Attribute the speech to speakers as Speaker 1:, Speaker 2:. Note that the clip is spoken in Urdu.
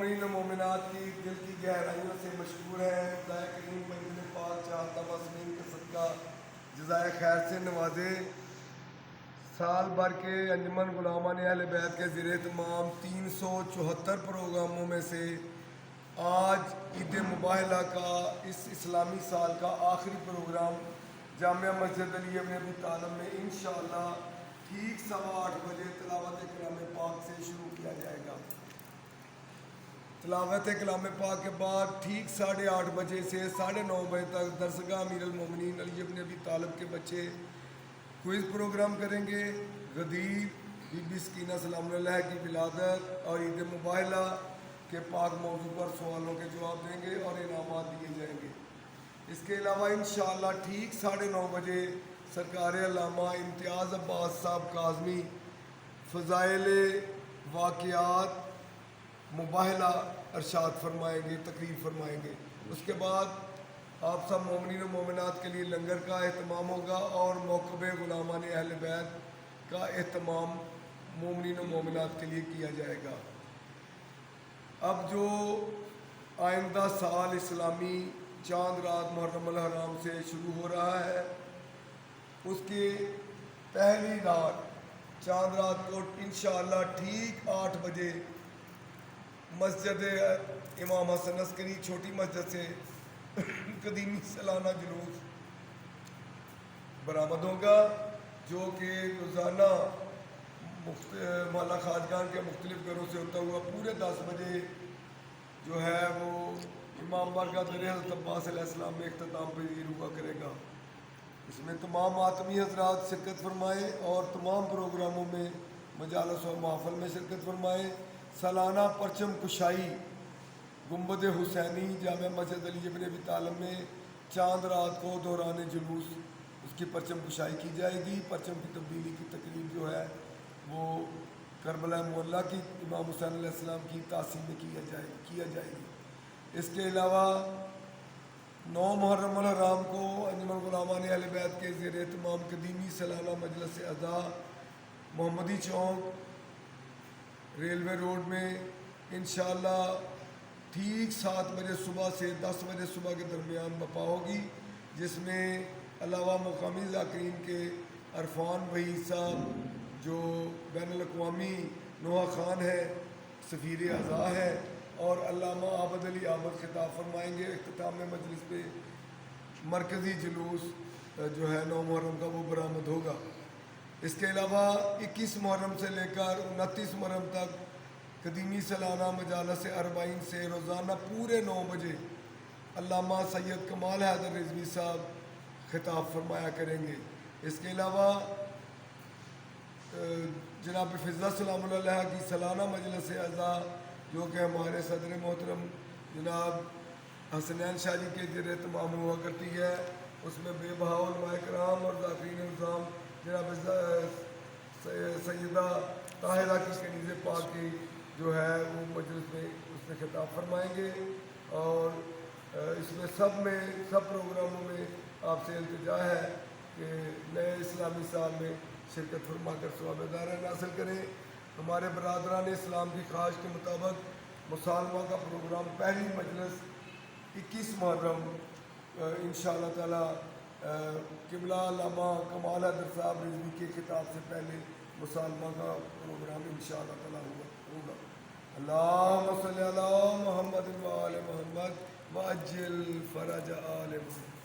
Speaker 1: مومنین و مومنات کی دل کی گہرائیوں سے مشکور ہیں. خدا کریم منزل پاک چاہتا مسلم کے صدقہ جزائے خیر سے نوازے. سال بھر کے انجمن غلامان اہل بیت کے زیر اہتمام 374 پروگراموں میں سے آج عید مباہلہ کا اس اسلامی سال کا آخری پروگرام جامعہ مسجد علی ابن ابی طالب میں انشاءاللہ ٹھیک 8:15 بجے تلاوت کلام پاک سے شروع کیا جائے گا. تلاوت کلام پاک کے بعد ٹھیک 8:30 بجے سے 9:30 بجے تک درسگاہ امیر المومنین علی ابن ابی طالب کے بچے کوئز پروگرام کریں گے. غدیر بی بی سکینہ سلام علیہ کی ولادت اور عید مباہلہ کے پاک موضوع پر سوالوں کے جواب دیں گے اور انعامات دیے جائیں گے. اس کے علاوہ انشاءاللہ ٹھیک 9:30 بجے سرکار علامہ امتیاز عباس صاحب کاظمی فضائل واقعات مباہلہ ارشاد فرمائیں گے، تقریر فرمائیں گے. اس کے بعد آپ سب مومنین و مومنات کے لیے لنگر کا اہتمام ہوگا اور موکب غلامان اہل بیت کا اہتمام مومنین و مومنات کے لیے کیا جائے گا. اب جو آئندہ سال اسلامی چاند رات محرم الحرام سے شروع ہو رہا ہے، اس کی پہلی رات چاند رات کو انشاءاللہ ٹھیک 8 بجے مسجد امام حسن عسکری چھوٹی مسجد سے قدیمی سالانہ جلوس برآمد ہوگا، جو کہ روزانہ مولا خواجگان کے مختلف گھروں سے ہوتا ہوا پورے 10 بجے جو ہے وہ امام بارگاہ در حضرت عباس علیہ السلام میں اختتام پذیر ہوا کرے گا. اس میں تمام ماتمی حضرات شرکت فرمائیں اور تمام پروگراموں میں مجالس و محافل میں شرکت فرمائیں. سالانہ پرچم کشائی گنبد حسینی جامع مسجد علی ابن ابی طالب میں چاند رات کو دوران جلوس اس کی پرچم کشائی کی جائے گی. پرچم کی تبدیلی کی تقریب جو ہے وہ کربلا معلیٰ کی امام حسین علیہ السلام کی تاسیس میں کیا جائے گی. اس کے علاوہ 9 محرم الحرام کو انجمن غلامان اہل بیت کے زیر اہتمام قدیمی سالانہ مجلس اعضاء محمدی چوک ریلوے روڈ میں انشاءاللہ ٹھیک 7 بجے صبح سے 10 بجے صبح کے درمیان بپا ہوگی، جس میں علاوہ مقامی ذاکرین کے عرفان وحید صاحب جو بین الاقوامی نوحہ خان ہے، سفیر اعضاء ہے، اور علامہ عابد علی عابد خطاب فرمائیں گے. اختتام مجلس پہ مرکزی جلوس جو ہے 9 محرم کا وہ برآمد ہوگا. اس کے علاوہ 21 محرم سے لے کر 29 محرم تک قدیمی سالانہ مجالس اربعین سے روزانہ پورے 9 بجے علامہ سید کمال حیدر رضوی صاحب خطاب فرمایا کریں گے. اس کے علاوہ جناب فضلہ سلام علیہ کی سالانہ مجلس اعضاء جو کہ ہمارے صدر محترم جناب حسنین شاہ جی کے زیر اہتمام ہوا کرتی ہے، اس میں بے بہا علماء کرام اور ذاکرین نظام جناب سیدہ طاہرہ کی کنیز پاک کی جو ہے وہ مجلس میں اس میں خطاب فرمائیں گے. اور اس میں سب پروگراموں میں آپ سے التجا ہے کہ نئے اسلامی سال میں شرکت فرما کر ثواب دارین حاصل کریں. ہمارے برادران اسلام کی خواہش کے مطابق مصالحہ کا پروگرام پہلی مجلس 21 محرم انشاءاللہ تعالی قبلہ علامہ کمال حیدر صاحب رضوی کے خطاب سے پہلے مصالحہ کا پروگرام انشاءاللہ تعالی ہوگا. اللہم صلی علی محمد و آل محمد وعجل فرج آل محمد.